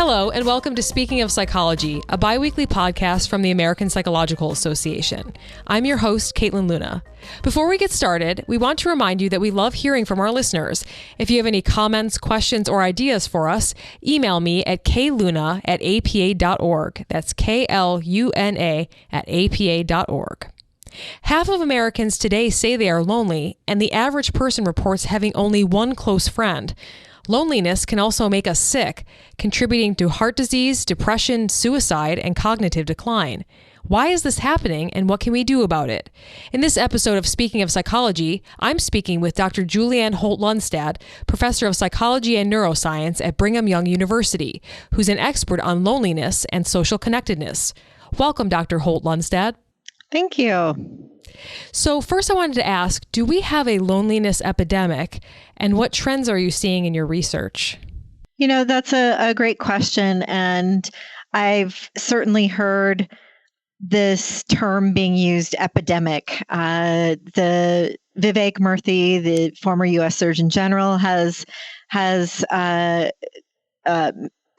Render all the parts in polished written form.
Hello, and welcome to Speaking of Psychology, a bi-weekly podcast from the American Psychological Association. I'm your host, Caitlin Luna. Before we get started, we want to remind you that we love hearing from our listeners. If you have any comments, questions, or ideas for us, email me at kluna@apa.org. That's KLUNA@apa.org. Half of Americans today say they are lonely, and the average person reports having only one close friend. Loneliness can also make us sick, contributing to heart disease, depression, suicide, and cognitive decline. Why is this happening, and what can we do about it? In this episode of Speaking of Psychology, I'm speaking with Dr. Julianne Holt-Lunstad, professor of psychology and neuroscience at Brigham Young University, who's an expert on loneliness and social connectedness. Welcome, Dr. Holt-Lunstad. Thank you. So first I wanted to ask, do we have a loneliness epidemic, and what trends are you seeing in your research? You know, that's a great question. And I've certainly heard this term being used, epidemic. The Vivek Murthy, the former U.S. Surgeon General, has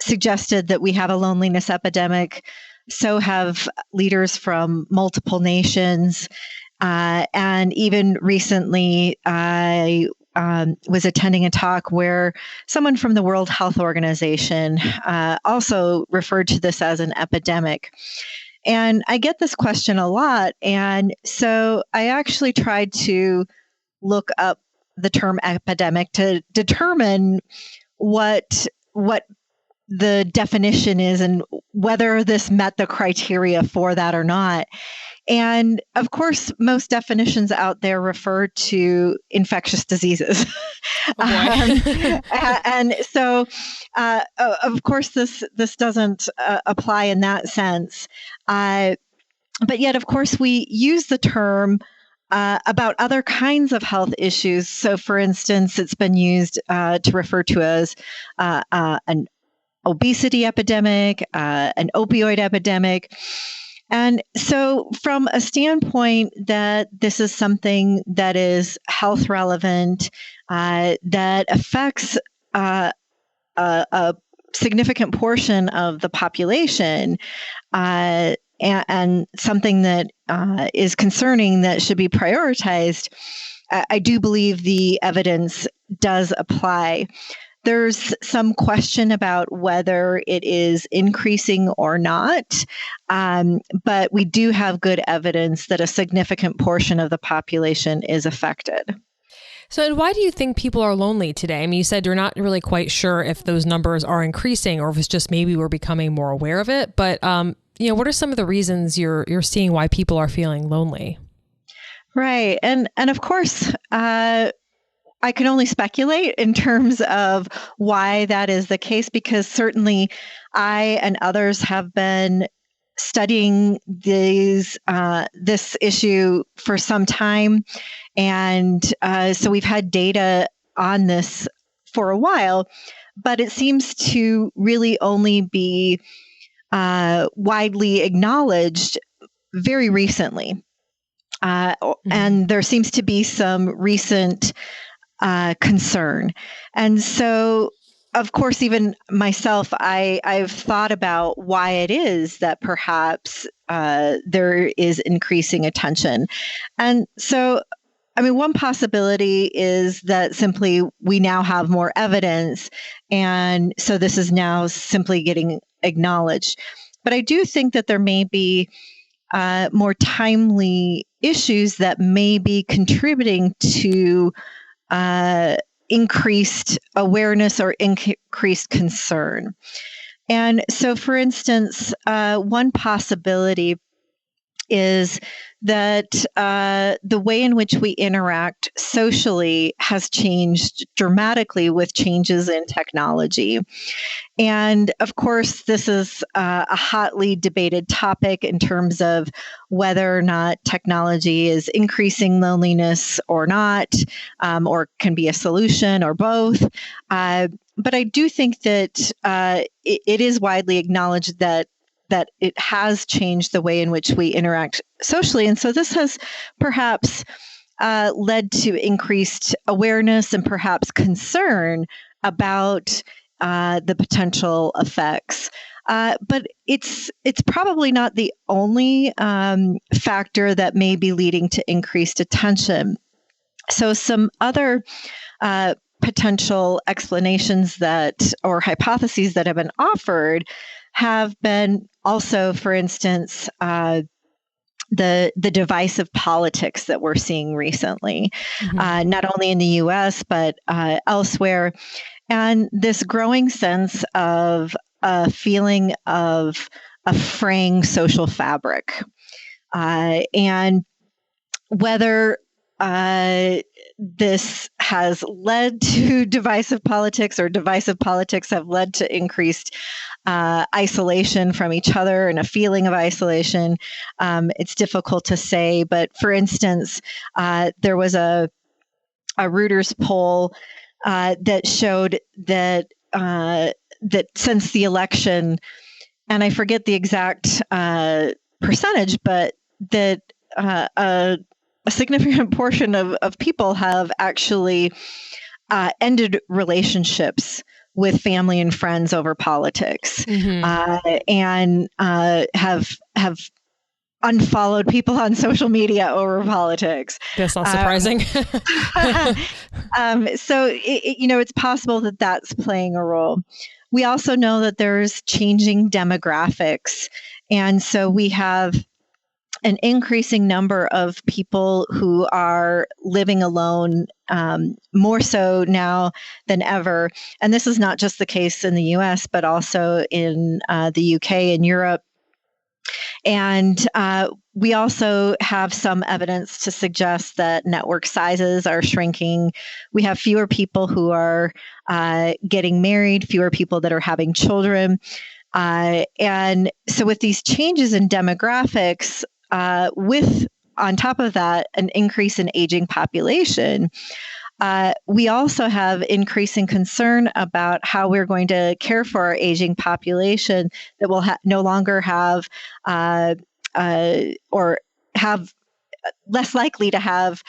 suggested that we have a loneliness epidemic. So have leaders from multiple nations. And even recently, I was attending a talk where someone from the World Health Organization also referred to this as an epidemic. And I get this question a lot. And so I actually tried to look up the term epidemic to determine what the definition is and whether this met the criteria for that or not. And of course, most definitions out there refer to infectious diseases. And so, of course, this doesn't apply in that sense. But yet, of course, we use the term about other kinds of health issues. So, for instance, it's been used to refer to as an obesity epidemic, an opioid epidemic. And so from a standpoint that this is something that is health relevant, that affects a significant portion of the population, and something that is concerning that should be prioritized, I do believe the evidence does apply. There's some question about whether it is increasing or not, but we do have good evidence that a significant portion of the population is affected. So why do you think people are lonely today? I mean, you said you're not really quite sure if those numbers are increasing or if it's just maybe we're becoming more aware of it. But, what are some of the reasons you're seeing why people are feeling lonely? Right. And of course, I can only speculate in terms of why that is the case, because certainly I and others have been studying this issue for some time. And so we've had data on this for a while, but it seems to really only be widely acknowledged very recently. And there seems to be some recent concern. And so, of course, even myself, I've thought about why it is that perhaps there is increasing attention. And so, I mean, one possibility is that simply we now have more evidence, and so this is now simply getting acknowledged. But I do think that there may be more timely issues that may be contributing to increased awareness or increased concern. And so, for instance, one possibility is that the way in which we interact socially has changed dramatically with changes in technology. And of course, this is a hotly debated topic in terms of whether or not technology is increasing loneliness or not, or can be a solution or both. But I do think that it is widely acknowledged that it has changed the way in which we interact socially. And so this has perhaps led to increased awareness and perhaps concern about the potential effects. But it's probably not the only factor that may be leading to increased attention. So some other potential explanations or hypotheses that have been offered have been also, for instance, the divisive politics that we're seeing recently, not only in the U.S. but elsewhere, and this growing sense of a feeling of a fraying social fabric, and whether this has led to divisive politics, or divisive politics have led to increased isolation from each other and a feeling of isolation. It's difficult to say, but for instance, there was a Reuters poll that showed that since the election, and I forget the exact percentage, but that a significant portion of people have actually ended relationships with family and friends over politics, and have unfollowed people on social media over politics. That's not surprising. So it's possible that that's playing a role. We also know that there's changing demographics, and so we have an increasing number of people who are living alone, more so now than ever. And this is not just the case in the US, but also in the UK and Europe. And we also have some evidence to suggest that network sizes are shrinking. We have fewer people who are getting married, fewer people that are having children. And so with these changes in demographics, with, on top of that, an increase in aging population, we also have increasing concern about how we're going to care for our aging population that will no longer have or have less likely to have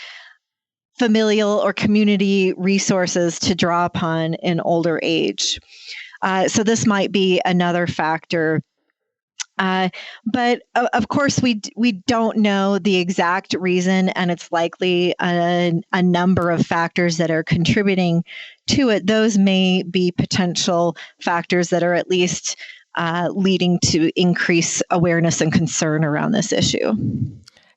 familial or community resources to draw upon in older age. So this might be another factor. But of course, we don't know the exact reason, and it's likely a number of factors that are contributing to it. Those may be potential factors that are at least leading to increased awareness and concern around this issue.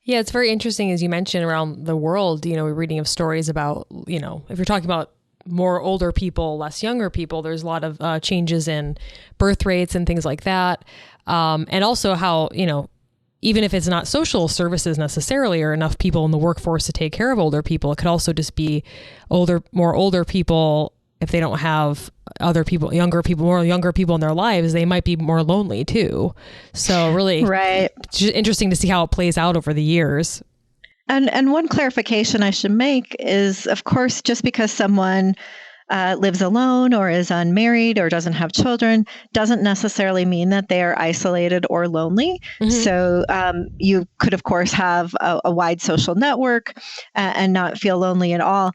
Yeah, it's very interesting, as you mentioned, around the world. We're reading of stories about, if you're talking about more older people, less younger people, there's a lot of changes in birth rates and things like that. And also how, even if it's not social services necessarily or enough people in the workforce to take care of older people, it could also just be more older people. If they don't have other people, more younger people in their lives, they might be more lonely too. So really, right. It's just interesting to see how it plays out over the years. And one clarification I should make is, of course, just because someone lives alone or is unmarried or doesn't have children doesn't necessarily mean that they are isolated or lonely. So you could, of course, have a wide social network and not feel lonely at all.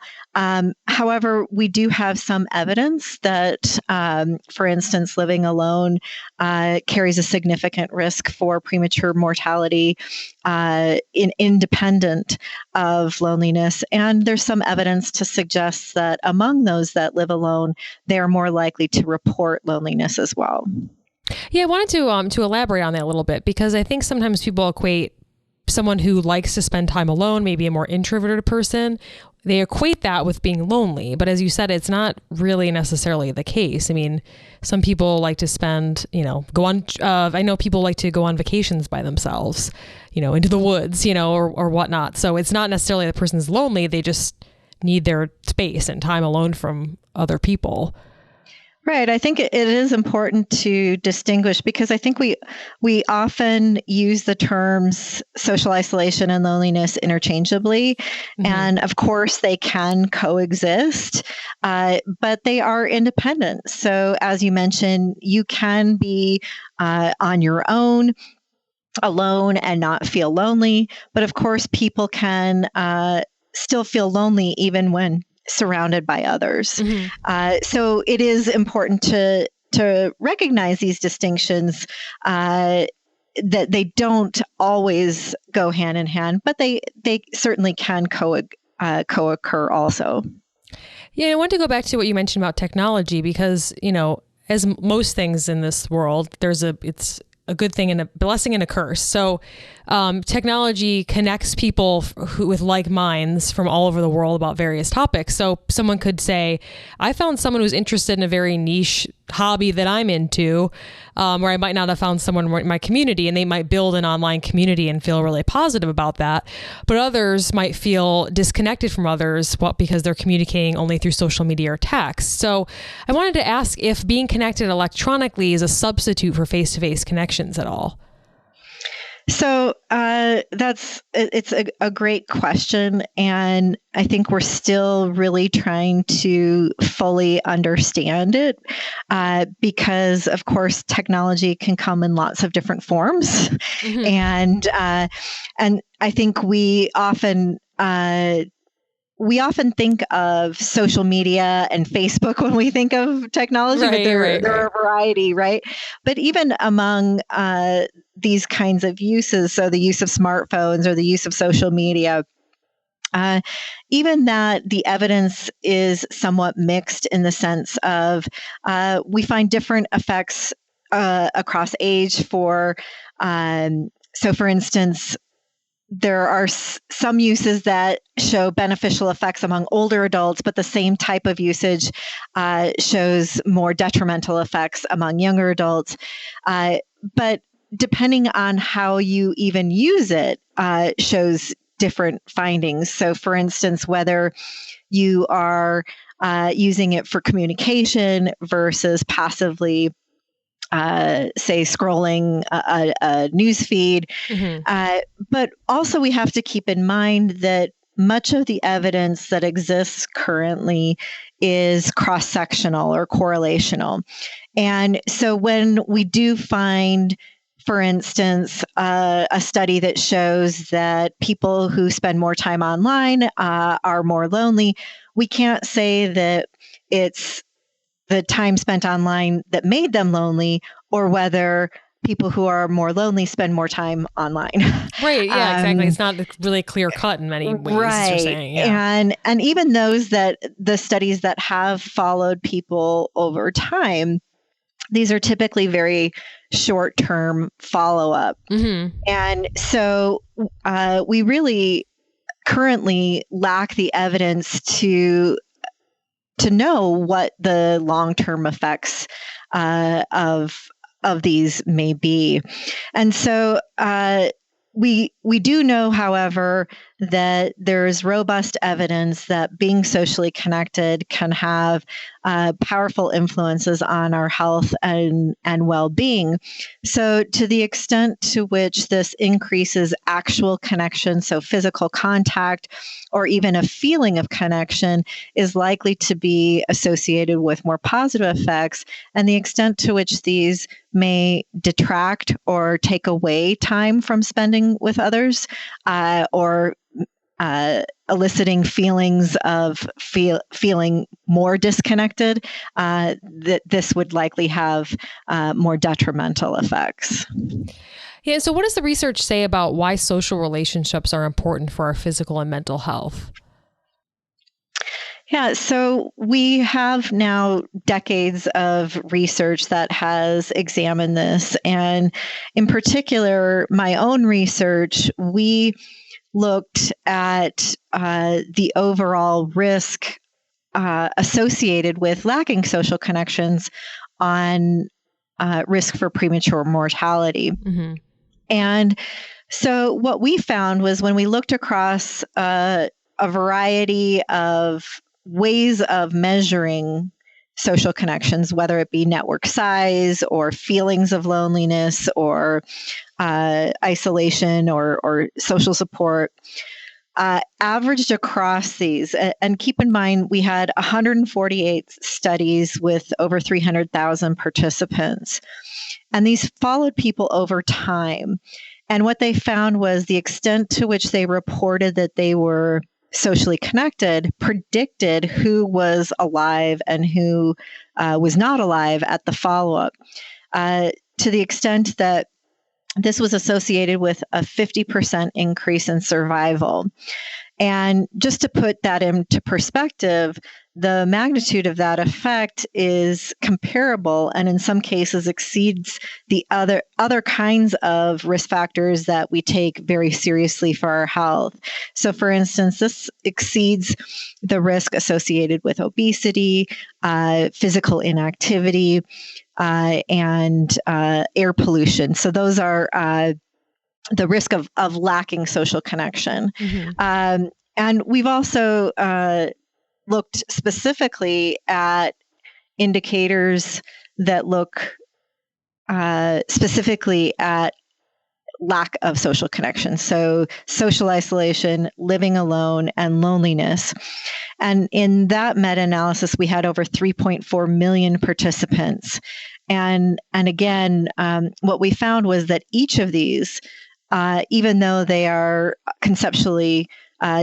However, we do have some evidence that, for instance, living alone carries a significant risk for premature mortality independent of loneliness. And there's some evidence to suggest that among those that live alone, they're more likely to report loneliness as well. Yeah, I wanted to elaborate on that a little bit, because I think sometimes people equate someone who likes to spend time alone, maybe a more introverted person, they equate that with being lonely. But as you said, it's not really necessarily the case. I mean, some people like to spend, I know people like to go on vacations by themselves, into the woods, or whatnot. So it's not necessarily the person's lonely. They just need their space and time alone from other people. Right. I think it is important to distinguish, because I think we often use the terms social isolation and loneliness interchangeably. And of course, they can coexist, but they are independent. So as you mentioned, you can be on your own, alone, and not feel lonely. But of course, people can still feel lonely even when surrounded by others. Mm-hmm. So it is important to recognize these distinctions, that they don't always go hand in hand, but they certainly can co-occur also. Yeah, I want to go back to what you mentioned about technology because, as most things in this world, it's a good thing and a blessing and a curse. So technology connects people with like minds from all over the world about various topics. So someone could say, I found someone who's interested in a very niche hobby that I'm into, where I might not have found someone in my community, and they might build an online community and feel really positive about that. But others might feel disconnected from others because they're communicating only through social media or text. So I wanted to ask if being connected electronically is a substitute for face-to-face connections at all. So it's a great question. And I think we're still really trying to fully understand it because, of course, technology can come in lots of different forms. Mm-hmm. And I think we often think of social media and Facebook when we think of technology, but there are a variety, right? But even among these kinds of uses, so the use of smartphones or the use of social media, even that the evidence is somewhat mixed in the sense of we find different effects across age for instance, there are some uses that show beneficial effects among older adults, but the same type of usage shows more detrimental effects among younger adults. But depending on how you even use it, shows different findings. So, for instance, whether you are using it for communication versus passively say scrolling a news feed. Mm-hmm. But also we have to keep in mind that much of the evidence that exists currently is cross-sectional or correlational. And so when we do find, for instance, a study that shows that people who spend more time online are more lonely, we can't say that it's the time spent online that made them lonely, or whether people who are more lonely spend more time online. Right. Yeah, exactly. It's not really clear cut in many ways. Right. You're saying, yeah. And even the studies that have followed people over time, these are typically very short-term follow-up. Mm-hmm. And so we really currently lack the evidence to know what the long-term effects of these may be. And so we do know, however, that there's robust evidence that being socially connected can have powerful influences on our health and well-being. So to the extent to which this increases actual connection, so physical contact, or even a feeling of connection, is likely to be associated with more positive effects, and the extent to which these may detract or take away time from spending with others, or eliciting feelings of feeling more disconnected, that this would likely have more detrimental effects. Yeah. So what does the research say about why social relationships are important for our physical and mental health? Yeah, so we have now decades of research that has examined this. And in particular, my own research, we looked at the overall risk associated with lacking social connections on risk for premature mortality. Mm-hmm. And so what we found was when we looked across a variety of ways of measuring social connections, whether it be network size or feelings of loneliness or isolation or social support, averaged across these. And keep in mind, we had 148 studies with over 300,000 participants. And these followed people over time. And what they found was the extent to which they reported that they were socially connected predicted who was alive and who was not alive at the follow-up, to the extent that this was associated with a 50% increase in survival. And just to put that into perspective, the magnitude of that effect is comparable and in some cases exceeds the other kinds of risk factors that we take very seriously for our health. So for instance, this exceeds the risk associated with obesity, physical inactivity, and air pollution. So those are the risk of lacking social connection. Mm-hmm. And we've also looked specifically at indicators that look specifically at lack of social connection. So social isolation, living alone, and loneliness. And in that meta-analysis, we had over 3.4 million participants. And again, what we found was that each of these, even though they are conceptually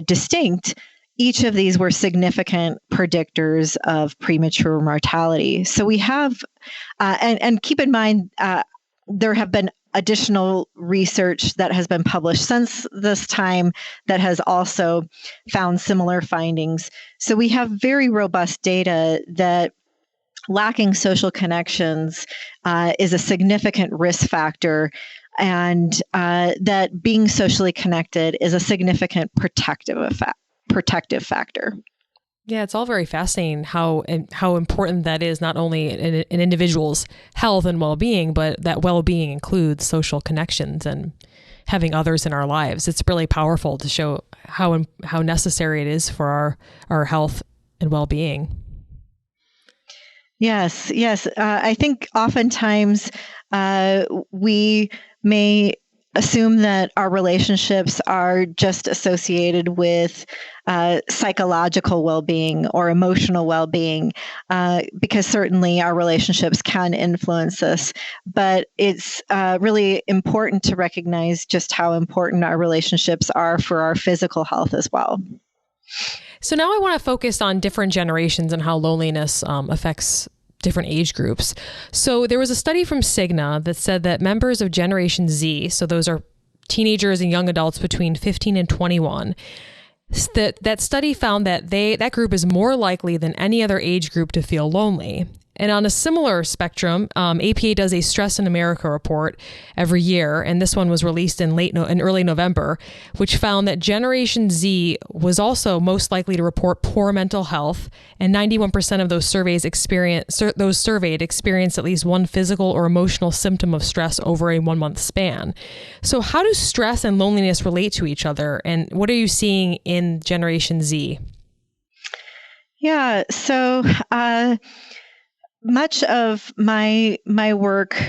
distinct, each of these were significant predictors of premature mortality. So we have, and keep in mind, there have been additional research that has been published since this time that has also found similar findings. So we have very robust data that lacking social connections is a significant risk factor, and that being socially connected is a significant protective factor. Yeah, it's all very fascinating how important that is, not only in an individual's health and well-being, but that well-being includes social connections and having others in our lives. It's really powerful to show how necessary it is for our health and well-being. Yes. I think oftentimes we may assume that our relationships are just associated with psychological well-being or emotional well-being, because certainly our relationships can influence us. But it's really important to recognize just how important our relationships are for our physical health as well. So now I want to focus on different generations and how loneliness affects different age groups. So there was a study from Cigna that said that members of Generation Z, so those are teenagers and young adults between 15 and 21, that study found that that group is more likely than any other age group to feel lonely. And on a similar spectrum, APA does a Stress in America report every year, and this one was released in early November, which found that Generation Z was also most likely to report poor mental health, and 91% of those surveyed experienced at least one physical or emotional symptom of stress over a 1-month span. So how do stress and loneliness relate to each other, and what are you seeing in Generation Z? Yeah, so much of my work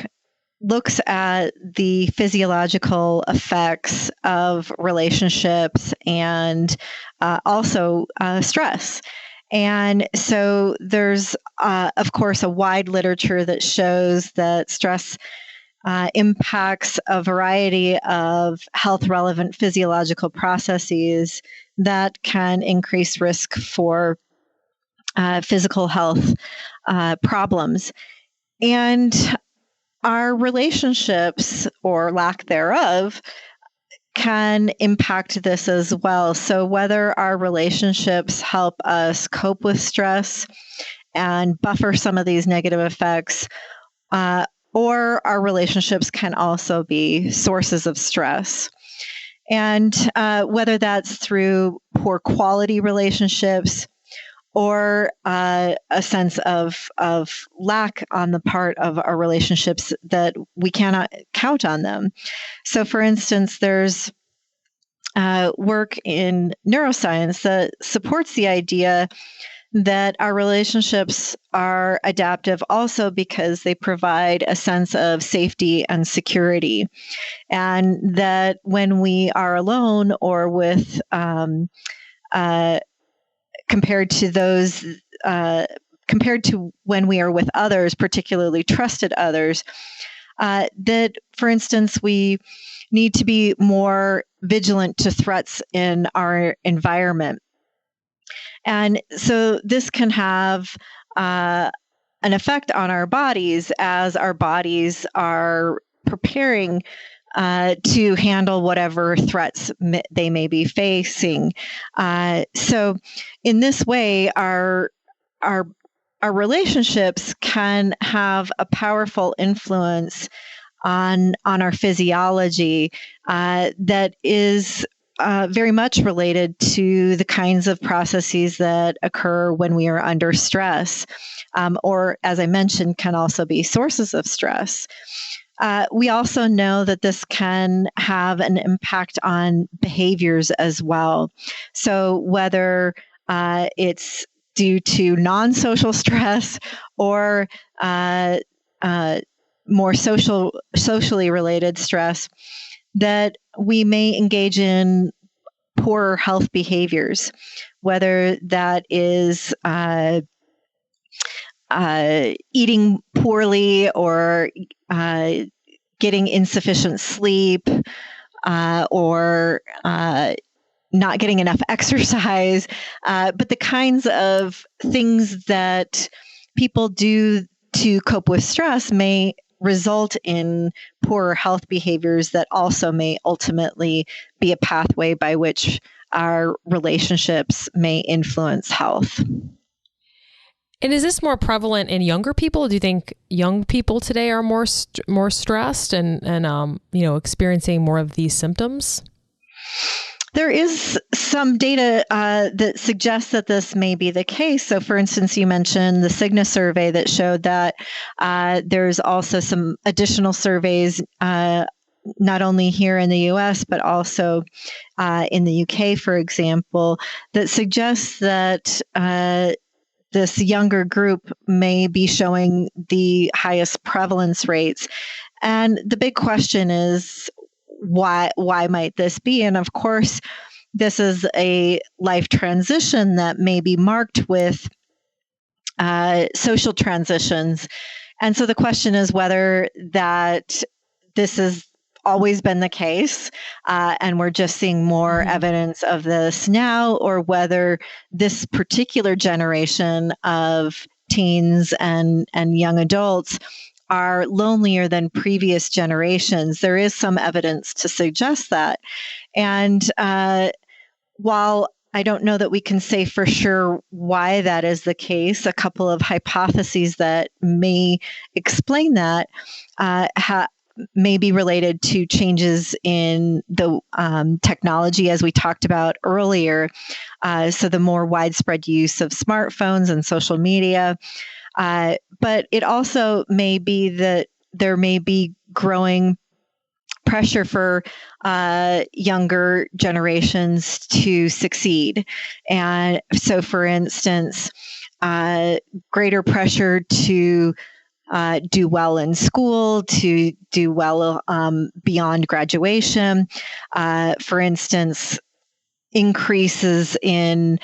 looks at the physiological effects of relationships and also stress. And so there's, of course, a wide literature that shows that stress impacts a variety of health-relevant physiological processes that can increase risk for physical health problems. And our relationships, or lack thereof, can impact this as well. So whether our relationships help us cope with stress and buffer some of these negative effects, or our relationships can also be sources of stress. And whether that's through poor quality relationships, or a sense of lack on the part of our relationships that we cannot count on them. So, for instance, there's work in neuroscience that supports the idea that our relationships are adaptive also because they provide a sense of safety and security, and that when we are alone or with compared to when we are with others, particularly trusted others, that, for instance, we need to be more vigilant to threats in our environment. And so this can have an effect on our bodies as our bodies are preparing to handle whatever threats they may be facing. So, in this way, our relationships can have a powerful influence on our physiology that is very much related to the kinds of processes that occur when we are under stress, or, as I mentioned, can also be sources of stress. We also know that this can have an impact on behaviors as well. So whether it's due to non-social stress or more socially related stress, that we may engage in poor health behaviors, whether that is eating poorly or getting insufficient sleep or not getting enough exercise, but the kinds of things that people do to cope with stress may result in poorer health behaviors that also may ultimately be a pathway by which our relationships may influence health. And is this more prevalent in younger people? Do you think young people today are more stressed and experiencing more of these symptoms? There is some data that suggests that this may be the case. So, for instance, you mentioned the Cigna survey that showed that there's also some additional surveys, not only here in the U.S., but also in the UK, for example, that suggests that this younger group may be showing the highest prevalence rates. And the big question is, why might this be? And of course, this is a life transition that may be marked with social transitions. And so the question is whether that this has always been the case, and we're just seeing more evidence of this now, or whether this particular generation of teens and young adults are lonelier than previous generations. There is some evidence to suggest that. And while I don't know that we can say for sure why that is the case, a couple of hypotheses that may explain that may be related to changes in the technology, as we talked about earlier. So the more widespread use of smartphones and social media. But it also may be that there may be growing pressure for younger generations to succeed. And so, for instance, greater pressure to do well in school, to do well beyond graduation. For instance, increases in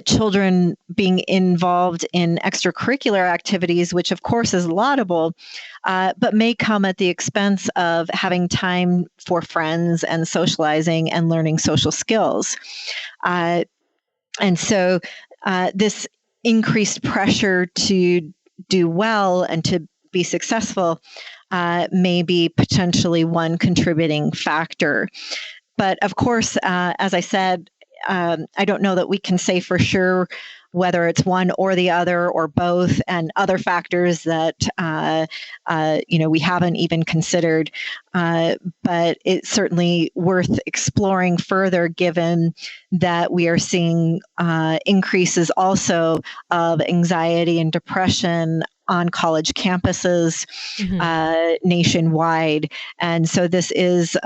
children being involved in extracurricular activities, which of course is laudable, but may come at the expense of having time for friends and socializing and learning social skills. And so this increased pressure to do well and to be successful may be potentially one contributing factor. But of course, as I said, I don't know that we can say for sure whether it's one or the other or both, and other factors that we haven't even considered. But it's certainly worth exploring further, given that we are seeing increases also of anxiety and depression on college campuses nationwide. And so this is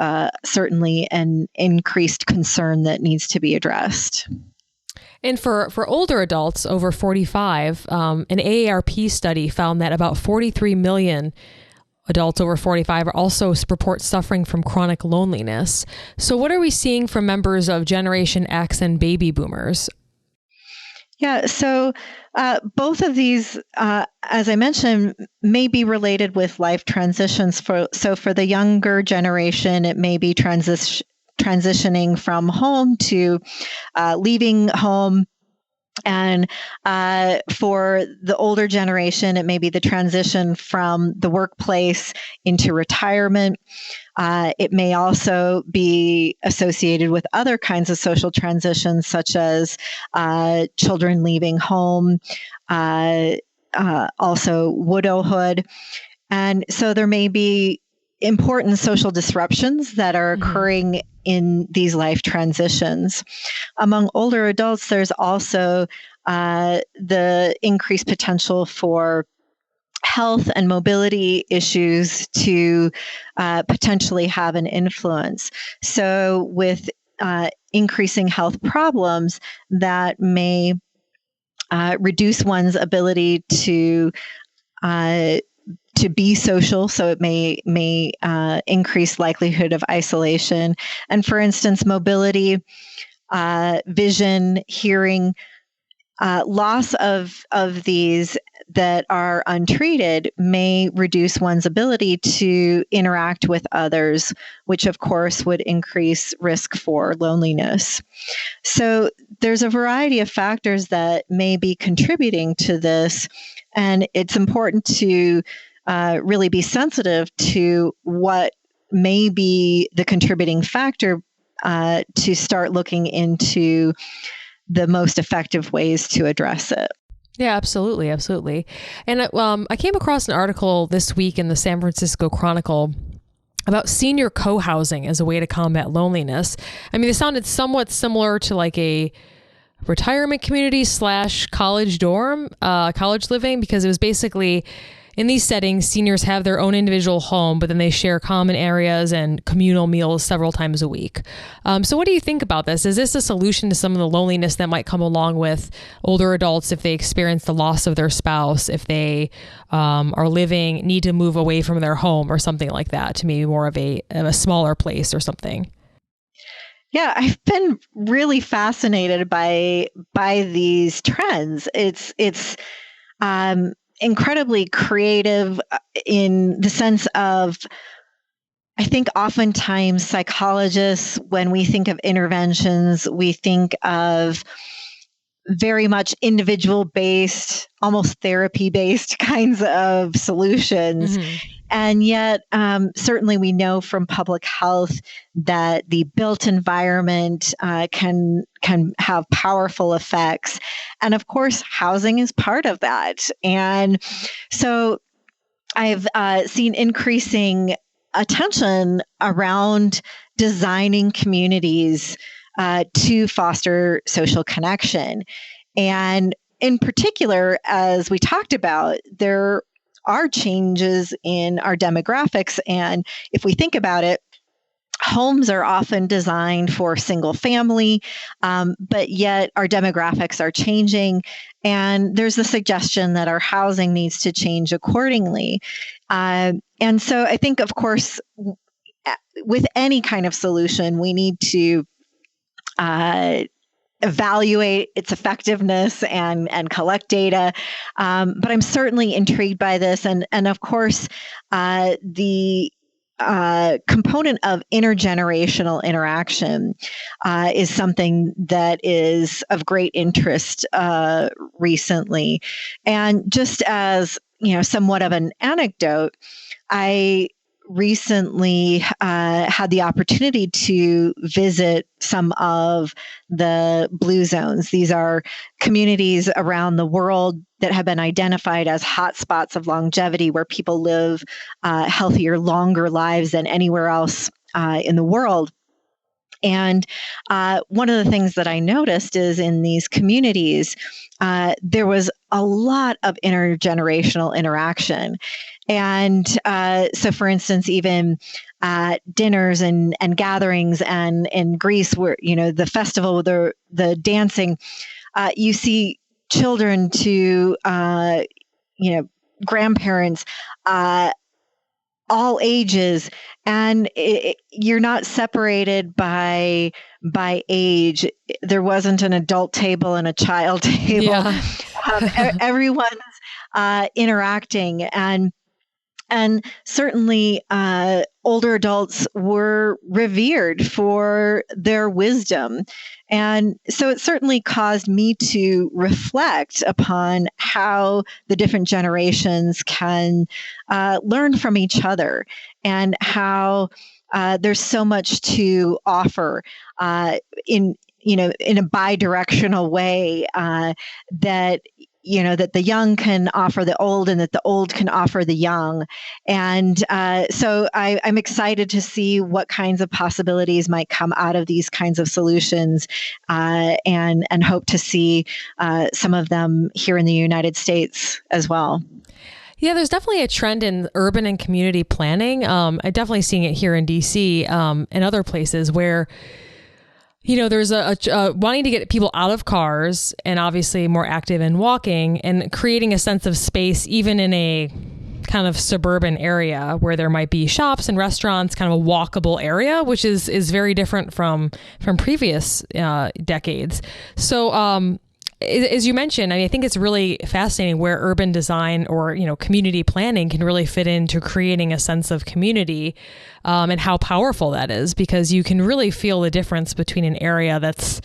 certainly an increased concern that needs to be addressed. And for older adults over 45, an AARP study found that about 43 million adults over 45 are also report suffering from chronic loneliness. So what are we seeing from members of Generation X and baby boomers? Yeah, so both of these, as I mentioned, may be related with life transitions. So for the younger generation, it may be transitioning from home to leaving home And for the older generation, it may be the transition from the workplace into retirement. It may also be associated with other kinds of social transitions, such as children leaving home, also widowhood. And so there may be important social disruptions that are occurring in these life transitions. Among older adults, there's also the increased potential for health and mobility issues to potentially have an influence. So with increasing health problems, that may reduce one's ability to be social, so it may increase likelihood of isolation. And for instance, mobility, vision, hearing, loss of these that are untreated may reduce one's ability to interact with others, which of course would increase risk for loneliness. So there's a variety of factors that may be contributing to this, and it's important to really be sensitive to what may be the contributing factor to start looking into the most effective ways to address it. Yeah, absolutely. Absolutely. And I came across an article this week in the San Francisco Chronicle about senior co-housing as a way to combat loneliness. I mean, it sounded somewhat similar to like a retirement community / college dorm, college living, because it was basically in these settings, seniors have their own individual home, but then they share common areas and communal meals several times a week. So what do you think about this? Is this a solution to some of the loneliness that might come along with older adults if they experience the loss of their spouse, if they need to move away from their home or something like that to maybe more of a smaller place or something? Yeah, I've been really fascinated by these trends. It's incredibly creative in the sense of, I think oftentimes psychologists, when we think of interventions, we think of very much individual-based, almost therapy-based kinds of solutions. And yet, certainly we know from public health that the built environment can have powerful effects. And of course, housing is part of that. And so I've seen increasing attention around designing communities to foster social connection. And in particular, as we talked about, there are changes in our demographics. And if we think about it, homes are often designed for single family, but yet our demographics are changing. And there's the suggestion that our housing needs to change accordingly. And so I think, of course, with any kind of solution, we need to evaluate its effectiveness and collect data. But I'm certainly intrigued by this. And of course, the component of intergenerational interaction is something that is of great interest recently. And just as, somewhat of an anecdote, I recently had the opportunity to visit some of the blue zones. These are communities around the world that have been identified as hotspots of longevity, where people live healthier, longer lives than anywhere else in the world. And one of the things that I noticed is in these communities, there was a lot of intergenerational interaction. And so, for instance, even dinners and gatherings, and in Greece, where the festival, the dancing, you see children to grandparents, all ages, and you're not separated by age. There wasn't an adult table and a child table. Yeah. Everyone's interacting, and certainly older adults were revered for their wisdom. And so it certainly caused me to reflect upon how the different generations can learn from each other, and how there's so much to offer in a bi-directional way, that that the young can offer the old, and that the old can offer the young. And so I'm excited to see what kinds of possibilities might come out of these kinds of solutions, and hope to see some of them here in the United States as well. Yeah, there's definitely a trend in urban and community planning. I'm definitely seeing it here in DC, and other places where there's a wanting to get people out of cars and obviously more active in walking, and creating a sense of space even in a kind of suburban area where there might be shops and restaurants, kind of a walkable area, which is very different from previous decades. So as you mentioned, I think it's really fascinating where urban design or community planning can really fit into creating a sense of community, and how powerful that is, because you can really feel the difference between an area that's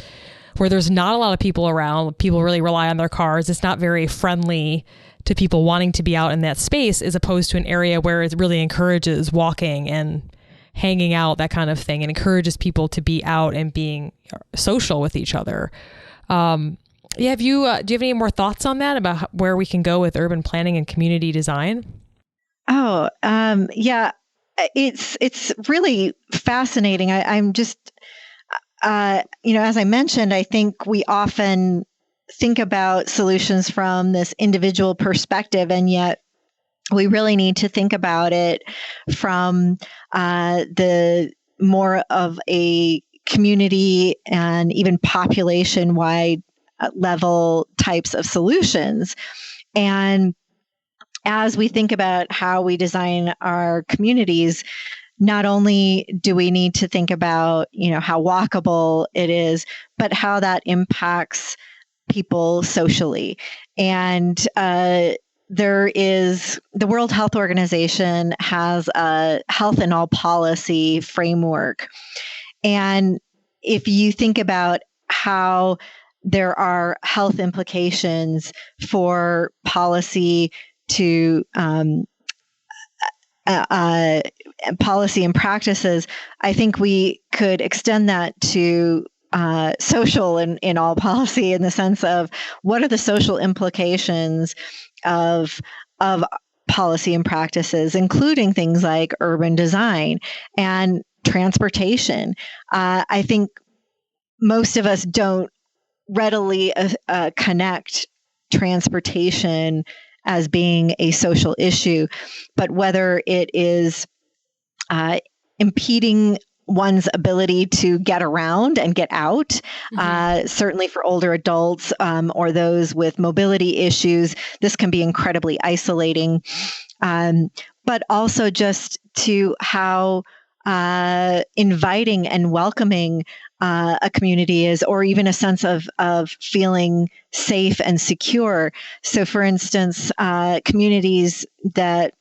where there's not a lot of people around. People really rely on their cars. It's not very friendly to people wanting to be out in that space, as opposed to an area where it really encourages walking and hanging out, that kind of thing, and encourages people to be out and being social with each other. Yeah, do you have any more thoughts on that, about where we can go with urban planning and community design? Oh, yeah, it's really fascinating. I'm just, as I mentioned, I think we often think about solutions from this individual perspective, and yet we really need to think about it from the more of a community and even population-wide level types of solutions. And as we think about how we design our communities, not only do we need to think about, how walkable it is, but how that impacts people socially. And there is the World Health Organization has a health in all policy framework. And if you think about how there are health implications for policy to policy and practices, I think we could extend that to social in all policy, in the sense of what are the social implications of policy and practices, including things like urban design and transportation. I think most of us don't readily connect transportation as being a social issue, but whether it is impeding one's ability to get around and get out, certainly for older adults or those with mobility issues, this can be incredibly isolating. But also just to how inviting and welcoming a community is, or even a sense of feeling safe and secure. So, for instance, communities that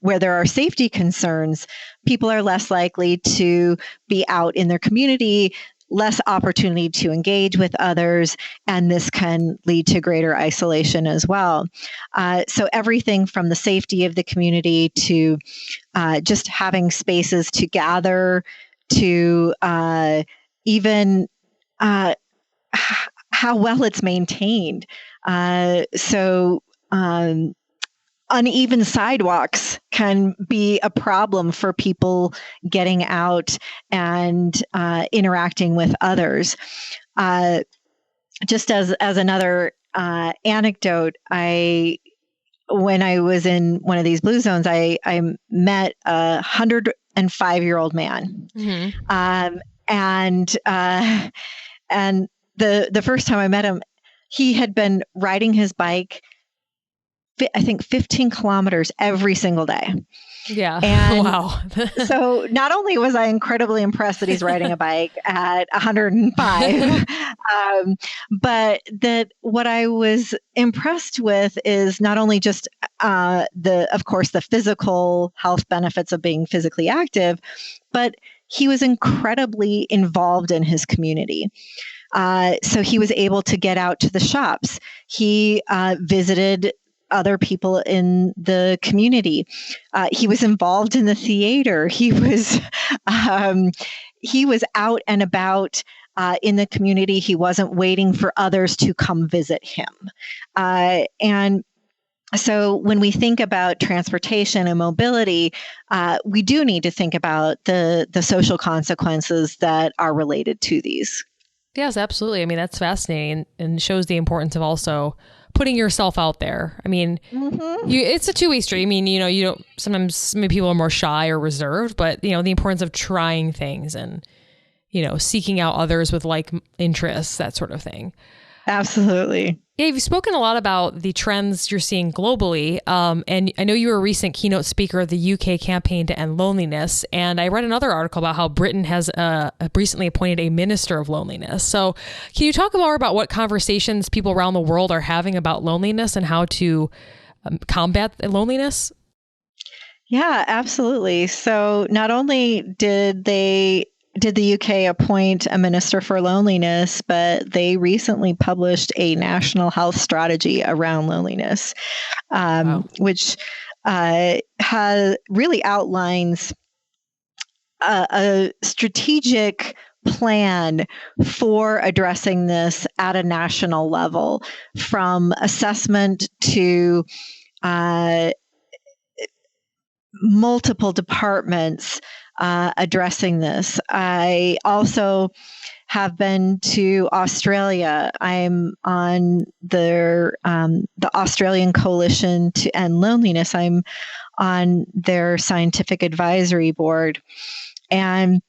where there are safety concerns, people are less likely to be out in their community, less opportunity to engage with others, and this can lead to greater isolation as well. So everything from the safety of the community to just having spaces to gather, to even how well it's maintained. Uneven sidewalks can be a problem for people getting out and interacting with others. Just as another anecdote, when I was in one of these blue zones, I met a 105-year-old man, and the first time I met him, he had been riding his bike I think 15 kilometers every single day. Yeah. And wow. so not only was I incredibly impressed that he's riding a bike at 105, but that what I was impressed with is not only just of course, the physical health benefits of being physically active, but he was incredibly involved in his community. So he was able to get out to the shops. He visited other people in the community. He was involved in the theater. He was out and about in the community. He wasn't waiting for others to come visit him. And so when we think about transportation and mobility, we do need to think about the social consequences that are related to these. Yes, absolutely. I mean, that's fascinating and shows the importance of also putting yourself out there. I mean, it's a two-way street. I mean, you don't, sometimes maybe people are more shy or reserved, but the importance of trying things and, seeking out others with like interests, that sort of thing. Absolutely. Yeah, you've spoken a lot about the trends you're seeing globally. And I know you were a recent keynote speaker of the UK campaign to end loneliness. And I read another article about how Britain has recently appointed a minister of loneliness. So can you talk more about what conversations people around the world are having about loneliness and how to combat loneliness? Yeah, absolutely. So not only did the UK appoint a minister for loneliness, but they recently published a national health strategy around loneliness, which really outlines a strategic plan for addressing this at a national level, from assessment to multiple departments addressing this. I also have been to Australia. I'm on the Australian Coalition to End Loneliness. I'm on their scientific advisory board, and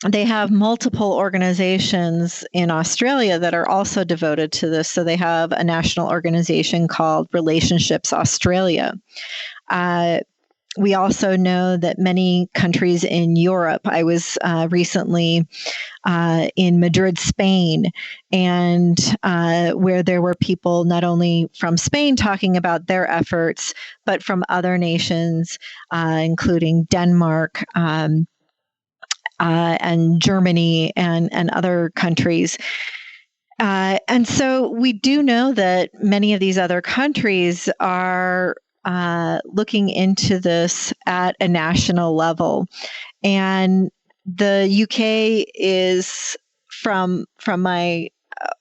they have multiple organizations in Australia that are also devoted to this. So they have a national organization called Relationships Australia. We also know that many countries in Europe, I was recently in Madrid, Spain, and where there were people not only from Spain talking about their efforts, but from other nations, including Denmark and Germany and other countries. And so we do know that many of these other countries are looking into this at a national level. And the UK is, from my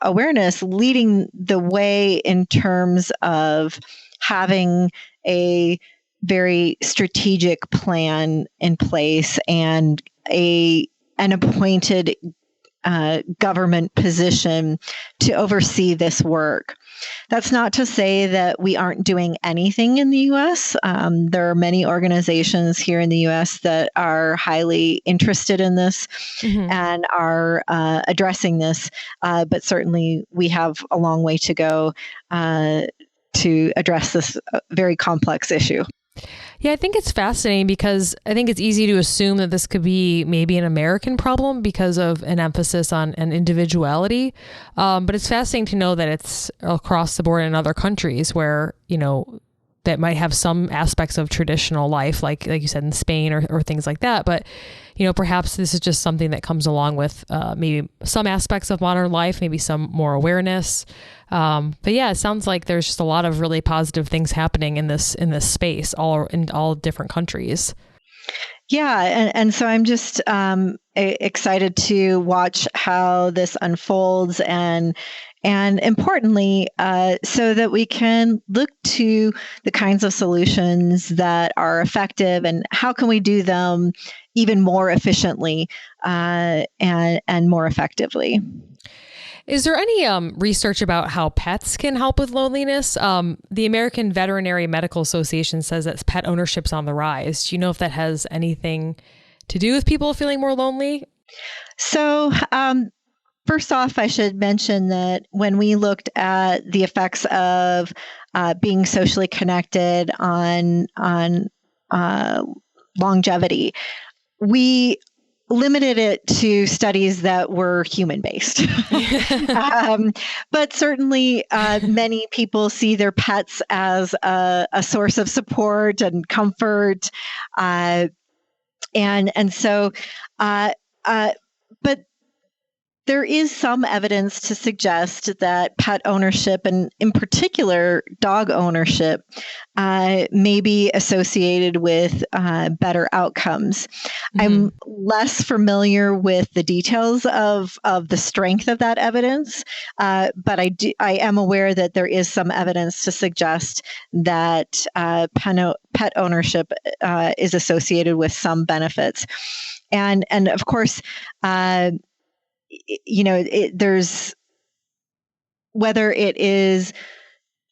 awareness, leading the way in terms of having a very strategic plan in place and an appointed government position to oversee this work. That's not to say that we aren't doing anything in the U.S. There are many organizations here in the U.S. that are highly interested in this and are addressing this, but certainly we have a long way to go to address this very complex issue. Yeah, I think it's fascinating because I think it's easy to assume that this could be maybe an American problem because of an emphasis on an individuality. But it's fascinating to know that it's across the board in other countries where, that might have some aspects of traditional life, like you said, in Spain or things like that. But, perhaps this is just something that comes along with maybe some aspects of modern life, maybe some more awareness. But yeah, it sounds like there's just a lot of really positive things happening in this space, in all different countries. Yeah, and so I'm just excited to watch how this unfolds, and importantly, so that we can look to the kinds of solutions that are effective and how can we do them even more efficiently and more effectively. Is there any research about how pets can help with loneliness? The American Veterinary Medical Association says that pet ownership's on the rise. Do you know if that has anything to do with people feeling more lonely? So first off, I should mention that when we looked at the effects of being socially connected on longevity, we limited it to studies that were human-based. But certainly many people see their pets as a source of support and comfort. But there is some evidence to suggest that pet ownership, and in particular dog ownership, may be associated with better outcomes. Mm-hmm. I'm less familiar with the details of the strength of that evidence, but I am aware that there is some evidence to suggest that pet ownership is associated with some benefits, and of course. There's whether it is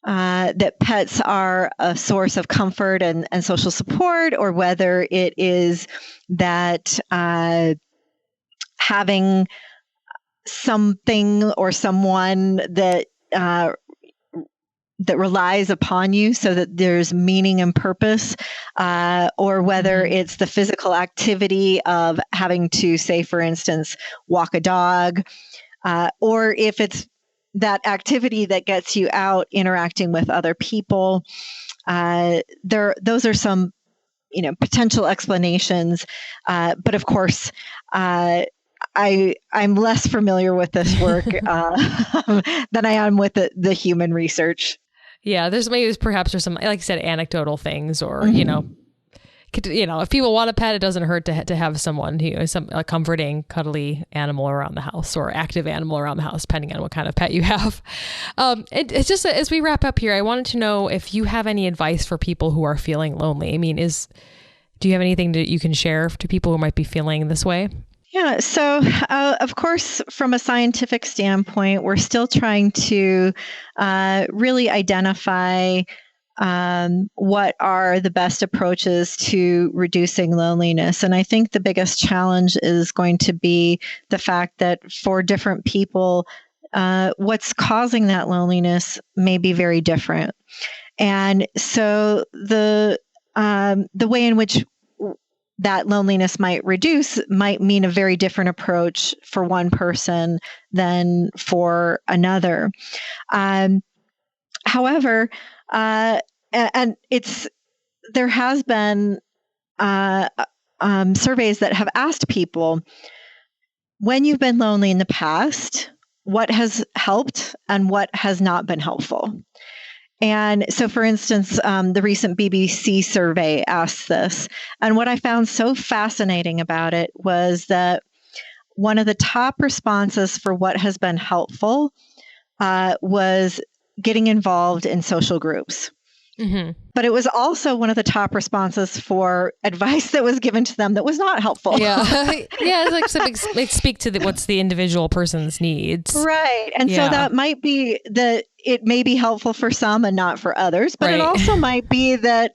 that pets are a source of comfort and social support, or whether it is that having something or someone that relies upon you so that there's meaning and purpose, or whether it's the physical activity of having to, say, for instance, walk a dog, or if it's that activity that gets you out interacting with other people. Those are some, potential explanations. But of course, I'm less familiar with this work than I am with the human research. Yeah, there's some, like I said, anecdotal things, or if people want a pet, it doesn't hurt to have someone a comforting, cuddly animal around the house, or active animal around the house, depending on what kind of pet you have. It's just as we wrap up here, I wanted to know if you have any advice for people who are feeling lonely. I mean, do you have anything that you can share to people who might be feeling this way? Yeah. So, of course, from a scientific standpoint, we're still trying to really identify what are the best approaches to reducing loneliness. And I think the biggest challenge is going to be the fact that for different people, what's causing that loneliness may be very different. And so the way in which that loneliness might reduce might mean a very different approach for one person than for another. However, and there has been surveys that have asked people, when you've been lonely in the past, what has helped and what has not been helpful. And so, for instance, the recent BBC survey asked this. And what I found so fascinating about it was that one of the top responses for what has been helpful was getting involved in social groups. Mm-hmm. But it was also one of the top responses for advice that was given to them that was not helpful. Yeah. Yeah. It's like speak to what's the individual person's needs. Right. And so that might be that it may be helpful for some and not for others, but it also might be that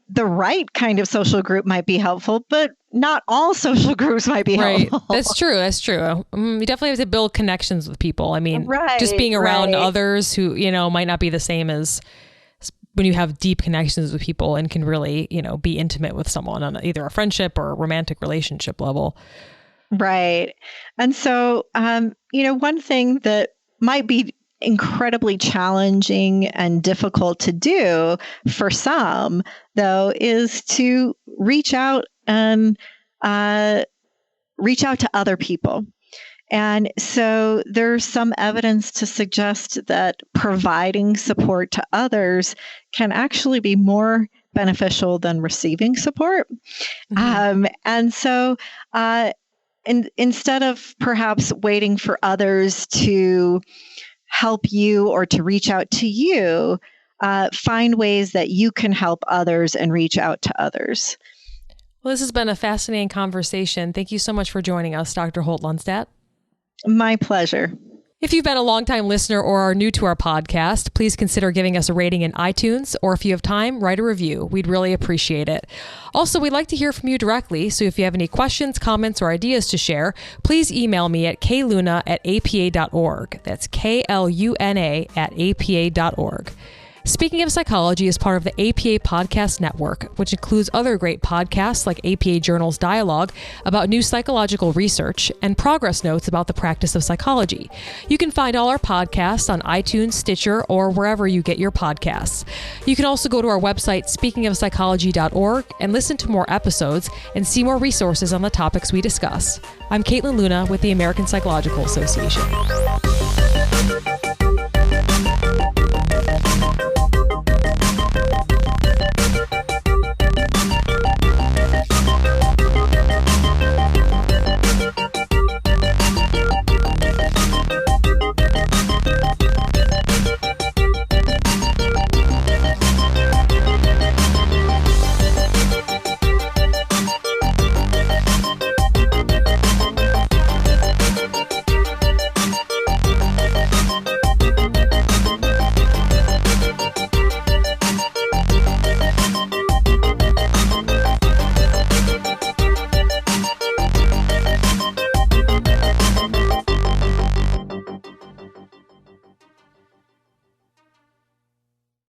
the right kind of social group might be helpful, but not all social groups might be helpful. That's true. You definitely have to build connections with people. I mean, just being around others who, might not be the same as when you have deep connections with people and can really, be intimate with someone on either a friendship or a romantic relationship level. Right. And so, one thing that might be incredibly challenging and difficult to do for some, though, is to reach out and reach out to other people. And so there's some evidence to suggest that providing support to others can actually be more beneficial than receiving support. Mm-hmm. And so instead of perhaps waiting for others to help you or to reach out to you, find ways that you can help others and reach out to others. Well, this has been a fascinating conversation. Thank you so much for joining us, Dr. Holt-Lunstad. My pleasure. If you've been a longtime listener or are new to our podcast, please consider giving us a rating in iTunes, or if you have time, write a review. We'd really appreciate it. Also, we'd like to hear from you directly, so if you have any questions, comments, or ideas to share, please email me at kluna@apa.org. That's KLUNA@apa.org. Speaking of Psychology is part of the APA Podcast Network, which includes other great podcasts like APA Journal's Dialogue about new psychological research and progress notes about the practice of psychology. You can find all our podcasts on iTunes, Stitcher, or wherever you get your podcasts. You can also go to our website, speakingofpsychology.org, and listen to more episodes and see more resources on the topics we discuss. I'm Caitlin Luna with the American Psychological Association.